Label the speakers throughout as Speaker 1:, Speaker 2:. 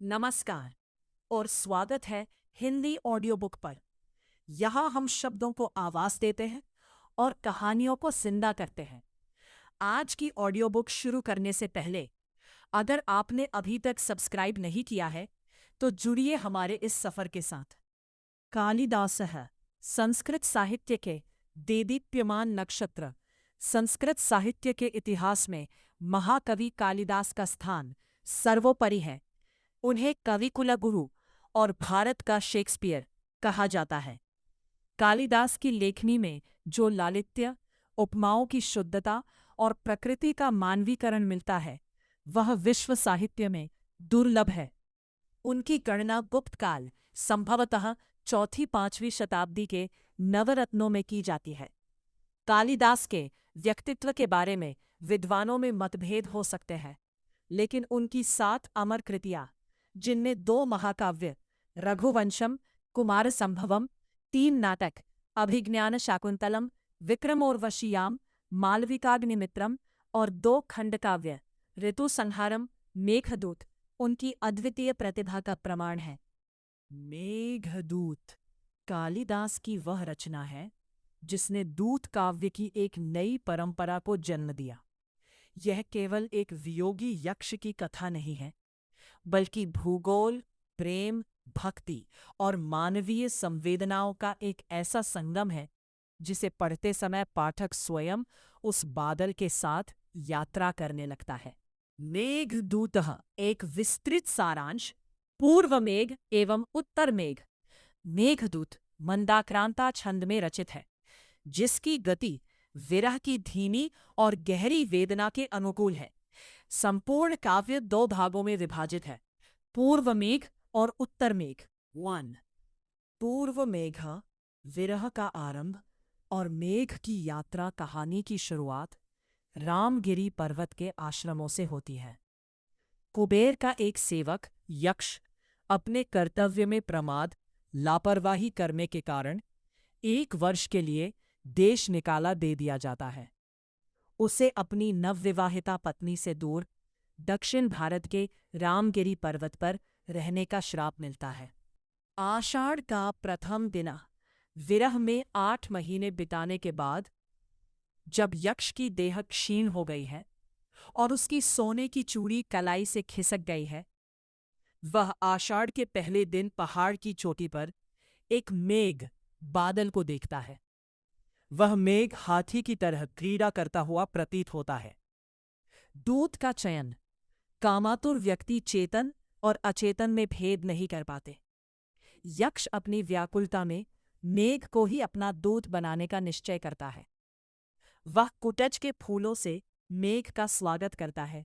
Speaker 1: नमस्कार और स्वागत है हिंदी ऑडियो बुक पर। यहाँ हम शब्दों को आवाज देते हैं और कहानियों को जिंदा करते हैं। आज की ऑडियो बुक शुरू करने से पहले अगर आपने अभी तक सब्सक्राइब नहीं किया है तो जुड़िए हमारे इस सफर के साथ। कालिदासः संस्कृत साहित्य के देदीप्यमान नक्षत्र। संस्कृत साहित्य के इतिहास में महाकवि कालिदास का स्थान सर्वोपरि है। उन्हें कविकुल गुरु और भारत का शेक्सपियर कहा जाता है। कालिदास की लेखनी में जो लालित्य, उपमाओं की शुद्धता और प्रकृति का मानवीकरण मिलता है वह विश्व साहित्य में दुर्लभ है। उनकी गणना गुप्त काल संभवतः 4वीं-5वीं शताब्दी के नवरत्नों में की जाती है। कालिदास के व्यक्तित्व के बारे में विद्वानों में मतभेद हो सकते हैं, लेकिन उनकी 7 अमर कृतियां, जिनमें 2 महाकाव्य रघुवंशम, कुमारसंभवम, 3 नाटक अभिज्ञान शाकुंतलम, विक्रमोर्वशीयाम, मालविकाग्निमित्रम और 2 खंडकाव्य ऋतुसंहारम, मेघदूत उनकी अद्वितीय प्रतिभा का प्रमाण है। मेघदूत कालिदास की वह रचना है जिसने दूत काव्य की एक नई परंपरा को जन्म दिया। यह केवल एक वियोगी यक्ष की कथा नहीं है, बल्कि भूगोल, प्रेम, भक्ति और मानवीय संवेदनाओं का एक ऐसा संगम है जिसे पढ़ते समय पाठक स्वयं उस बादल के साथ यात्रा करने लगता है। मेघदूतः एक विस्तृत सारांश। पूर्व मेघ एवं उत्तर मेघ। मेघदूत मंदाक्रांता छंद में रचित है, जिसकी गति विरह की धीमी और गहरी वेदना के अनुकूल है। संपूर्ण काव्य 2 भागों में विभाजित है, पूर्व मेघ और उत्तर मेघ। 1. पूर्व मेघ विरह का आरंभ और मेघ की यात्रा कहानी की शुरुआत रामगिरी पर्वत के आश्रमों से होती है। कुबेर का एक सेवक यक्ष अपने कर्तव्य में प्रमाद, लापरवाही करने के कारण 1 वर्ष के लिए देश निकाला दे दिया जाता है। उसे अपनी नवविवाहिता पत्नी से दूर दक्षिण भारत के रामगिरी पर्वत पर रहने का श्राप मिलता है। आषाढ़ का प्रथम दिन विरह में 8 महीने बिताने के बाद जब यक्ष की देह क्षीण हो गई है और उसकी सोने की चूड़ी कलाई से खिसक गई है, वह आषाढ़ के पहले दिन पहाड़ की चोटी पर एक मेघ बादल को देखता है। वह मेघ हाथी की तरह क्रीड़ा करता हुआ प्रतीत होता है। दूत का चयन। कामातुर व्यक्ति चेतन और अचेतन में भेद नहीं कर पाते। यक्ष अपनी व्याकुलता में मेघ को ही अपना दूत बनाने का निश्चय करता है। वह कुटज के फूलों से मेघ का स्वागत करता है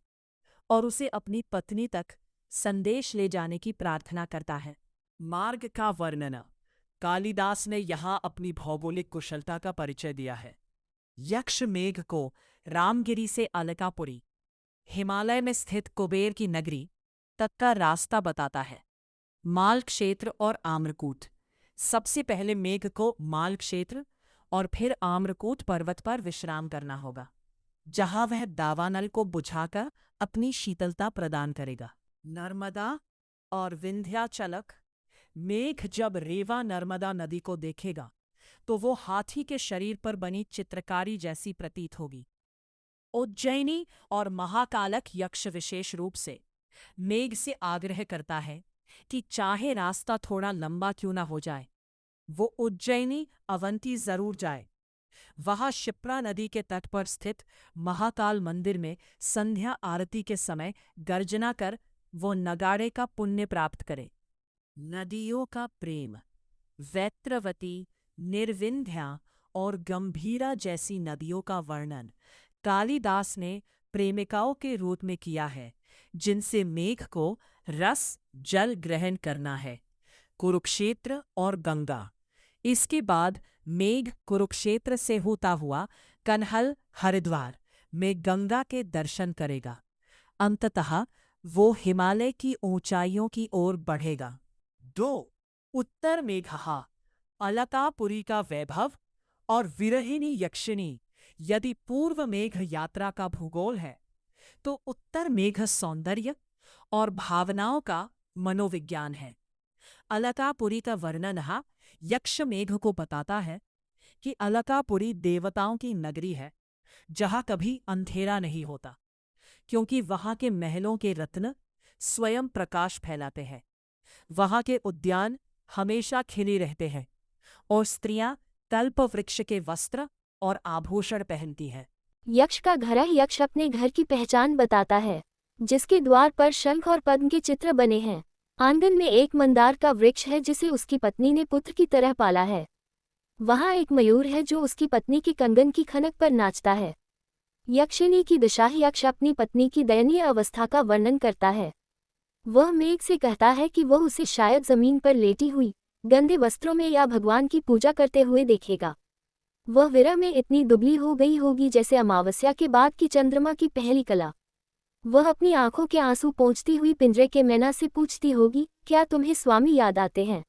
Speaker 1: और उसे अपनी पत्नी तक संदेश ले जाने की प्रार्थना करता है। मार्ग का वर्णन। कालिदास ने यहाँ अपनी भौगोलिक कुशलता का परिचय दिया है। यक्ष मेघ को रामगिरी से अलकापुरी, हिमालय में स्थित कुबेर की नगरी तक का रास्ता बताता है। माल क्षेत्र और आम्रकूट। सबसे पहले मेघ को माल क्षेत्र और फिर आम्रकूट पर्वत पर विश्राम करना होगा, जहां वह दावानल को बुझाकर अपनी शीतलता प्रदान करेगा। नर्मदा और विंध्याचलक। मेघ जब रेवा नर्मदा नदी को देखेगा तो वो हाथी के शरीर पर बनी चित्रकारी जैसी प्रतीत होगी। उज्जैनी और महाकालक यक्ष विशेष रूप से मेघ से आग्रह करता है कि चाहे रास्ता थोड़ा लंबा क्यों ना हो जाए, वो उज्जैनी अवंती जरूर जाए। वहां शिप्रा नदी के तट पर स्थित महाकाल मंदिर में संध्या आरती के समय गर्जना कर वो नगाड़े का पुण्य प्राप्त करे। नदियों का प्रेम। वैत्रवती, निर्विंध्या और गंभीरा जैसी नदियों का वर्णन कालिदास ने प्रेमिकाओं के रूप में किया है, जिनसे मेघ को रस जल ग्रहण करना है। कुरुक्षेत्र और गंगा। इसके बाद मेघ कुरुक्षेत्र से होता हुआ कन्हल हरिद्वार में गंगा के दर्शन करेगा। अंततः वो हिमालय की ऊंचाइयों की ओर बढ़ेगा। 2. उत्तर मेघः अलकापुरी का वैभव और विरहिणी यक्षिणी। यदि पूर्व मेघ यात्रा का भूगोल है, तो उत्तर मेघ सौंदर्य और भावनाओं का मनोविज्ञान है। अलकापुरी का वर्णन यक्ष मेघ को बताता है कि अलकापुरी देवताओं की नगरी है, जहां कभी अंधेरा नहीं होता, क्योंकि वहां के महलों के रत्न स्वयं प्रकाश फैलाते हैं। वहां के उद्यान हमेशा खिले रहते हैं और स्त्रियां कल्प वृक्ष के वस्त्र और आभूषण पहनती हैं।
Speaker 2: यक्ष का घर यक्ष अपने घर की पहचान बताता है, जिसके द्वार पर शंख और पद्म के चित्र बने हैं। आंगन में एक मंदार का वृक्ष है जिसे उसकी पत्नी ने पुत्र की तरह पाला है। वहाँ एक मयूर है जो उसकी पत्नी के कंगन की खनक पर नाचता है। यक्षिणी की दिशा यक्ष अपनी पत्नी की दयनीय अवस्था का वर्णन करता है। वह मेघ से कहता है कि वह उसे शायद जमीन पर लेटी हुई, गंदे वस्त्रों में या भगवान की पूजा करते हुए देखेगा। वह विरह में इतनी दुबली हो गई होगी जैसे अमावस्या के बाद की चंद्रमा की पहली कला। वह अपनी आंखों के आंसू पोंछती हुई पिंजरे के मैना से पूछती होगी, क्या तुम्हें स्वामी याद आते हैं?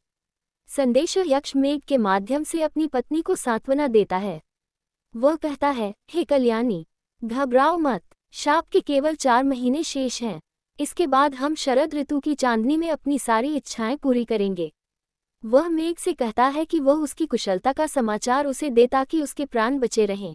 Speaker 2: संदेश यक्ष मेघ के माध्यम से अपनी पत्नी को सांत्वना देता है। वह कहता है, हे कल्याणी, घबराओ मत, शाप के केवल 4 महीने शेष हैं। इसके बाद हम शरद ऋतु की चांदनी में अपनी सारी इच्छाएं पूरी करेंगे। वह मेघ से कहता है कि वह उसकी कुशलता का समाचार उसे दे ताकि उसके प्राण बचे रहें।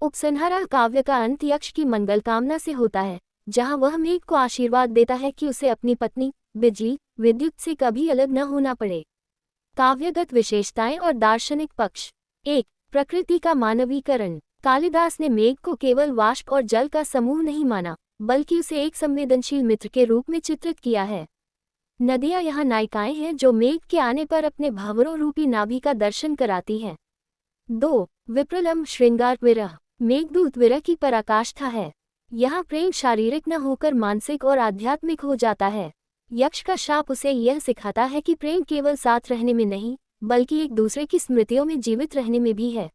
Speaker 2: उपसंहार काव्य का अंत यक्ष की मंगल कामना से होता है, जहां वह मेघ को आशीर्वाद देता है कि उसे अपनी पत्नी बिजली विद्युत से कभी अलग न होना पड़े। काव्यगत विशेषताएं और दार्शनिक पक्ष। 1. प्रकृति का मानवीकरण। कालिदास ने मेघ को केवल वाष्प और जल का समूह नहीं माना, बल्कि उसे एक संवेदनशील मित्र के रूप में चित्रित किया है। नदियां यहाँ नायिकाएं हैं जो मेघ के आने पर अपने भावरों रूपी नाभि का दर्शन कराती हैं। 2. विप्रलम्ब श्रृंगार विरह। मेघदूत विरह की पराकाष्ठा है। यहाँ प्रेम शारीरिक न होकर मानसिक और आध्यात्मिक हो जाता है। यक्ष का शाप उसे यह सिखाता है कि प्रेम केवल साथ रहने में नहीं, बल्कि एक दूसरे की स्मृतियों में जीवित रहने में भी है।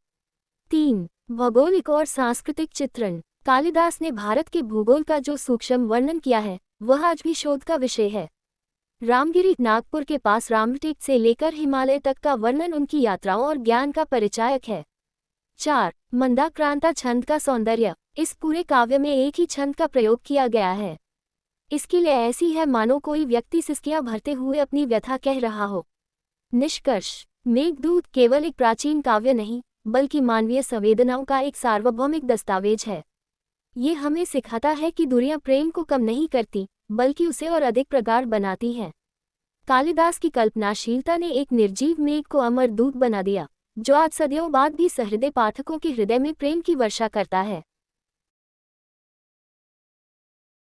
Speaker 2: 3. भौगोलिक और सांस्कृतिक चित्रण। कालिदास ने भारत के भूगोल का जो सूक्ष्म वर्णन किया है, वह आज भी शोध का विषय है। रामगिरी नागपुर के पास रामटेक से लेकर हिमालय तक का वर्णन उनकी यात्राओं और ज्ञान का परिचायक है। 4. मंदाक्रांता छंद का सौंदर्य। इस पूरे काव्य में एक ही छंद का प्रयोग किया गया है। इसकी लय ऐसी है मानो कोई व्यक्ति सिसकियां भरते हुए अपनी व्यथा कह रहा हो। निष्कर्ष। मेघदूत केवल एक प्राचीन काव्य नहीं, बल्कि मानवीय संवेदनाओं का एक सार्वभौमिक दस्तावेज है। ये हमें सिखाता है कि दूरियां प्रेम को कम नहीं करती, बल्कि उसे और अधिक प्रगाढ़ बनाती हैं। कालिदास की कल्पनाशीलता ने एक निर्जीव मेघ को अमर दूत बना दिया, जो आज सदियों बाद भी सहृदय पाठकों के हृदय में प्रेम की वर्षा करता है।